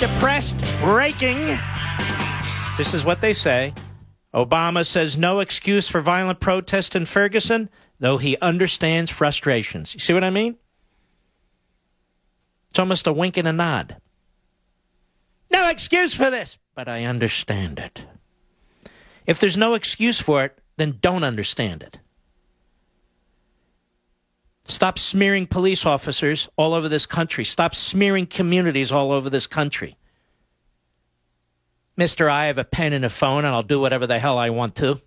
depressed. Breaking. This is what they say. Obama says no excuse for violent protest in Ferguson, though he understands frustrations. You see what I mean? It's almost a wink and a nod. No excuse for this, but I understand it. If there's no excuse for it, then don't understand it. Stop smearing police officers all over this country. Stop smearing communities all over this country. Mister, I have a pen and a phone, and I'll do whatever the hell I want to.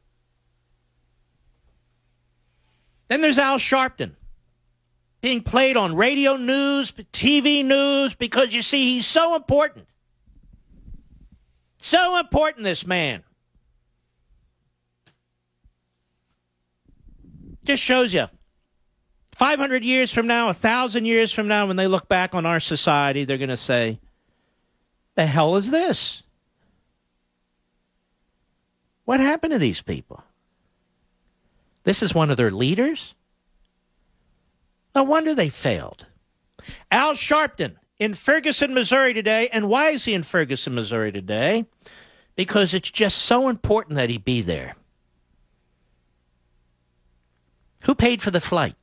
Then there's Al Sharpton, being played on radio news, TV news, because, you see, he's so important. So important, this man. Just shows you. 500 years from now, 1,000 years from now, when they look back on our society, they're going to say, the hell is this? What happened to these people? This is one of their leaders? No wonder they failed. Al Sharpton in Ferguson, Missouri today. And why is he in Ferguson, Missouri today? Because it's just so important that he be there. Who paid for the flight?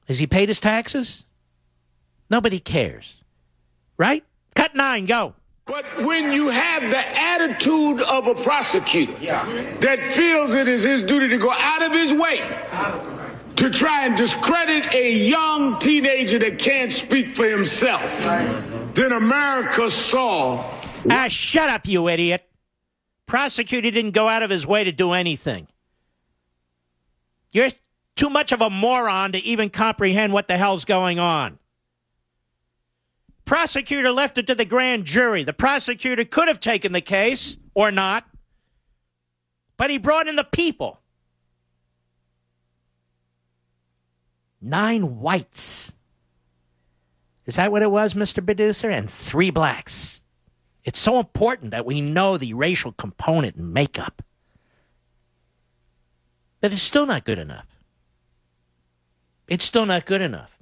Has he paid his taxes? Nobody cares. Right? Cut 9, go. But when you have the attitude of a prosecutor that feels it is his duty to go out of his way to try and discredit a young teenager that can't speak for himself, then America saw... Shut up, you idiot. Prosecutor didn't go out of his way to do anything. You're too much of a moron to even comprehend what the hell's going on. Prosecutor left it to the grand jury. The prosecutor could have taken the case or not, but he brought in the people. 9 whites. Is that what it was, Mr. Producer? And 3 blacks. It's so important that we know the racial component and makeup. But it's still not good enough. It's still not good enough.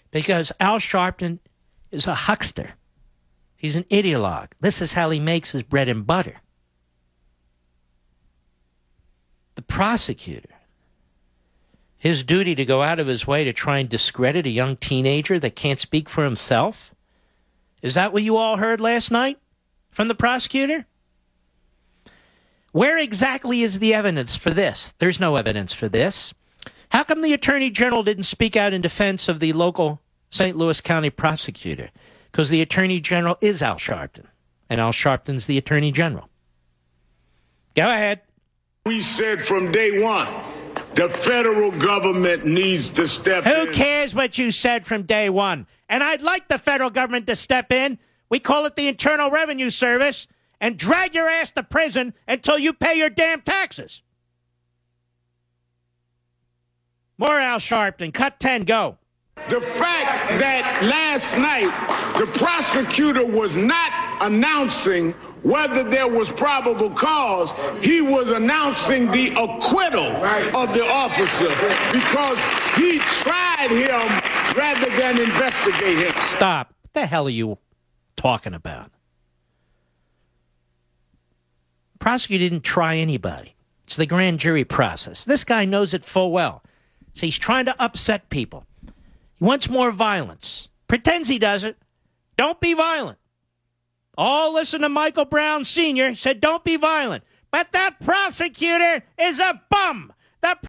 Because Al Sharpton is a huckster. He's an ideologue. This is how he makes his bread and butter. The prosecutor, his duty to go out of his way to try and discredit a young teenager that can't speak for himself? Is that what you all heard last night from the prosecutor? Where exactly is the evidence for this? There's no evidence for this. How come the Attorney General didn't speak out in defense of the local St. Louis County prosecutor? Because the Attorney General is Al Sharpton, and Al Sharpton's the Attorney General. Go ahead. We said from day one, the federal government needs to step in. Who cares what you said from day one? And I'd like the federal government to step in. We call it the Internal Revenue Service, and drag your ass to prison until you pay your damn taxes. More Al Sharpton. Cut 10, go. The fact that last night the prosecutor was not announcing whether there was probable cause, he was announcing the acquittal of the officer because he tried him rather than investigate him. Stop. What the hell are you talking about? Prosecutor didn't try anybody. It's the grand jury process. This guy knows it full well. So he's trying to upset people. He wants more violence. Pretends he doesn't. Don't be violent. All listen to Michael Brown Sr. said don't be violent. But that prosecutor is a bum. That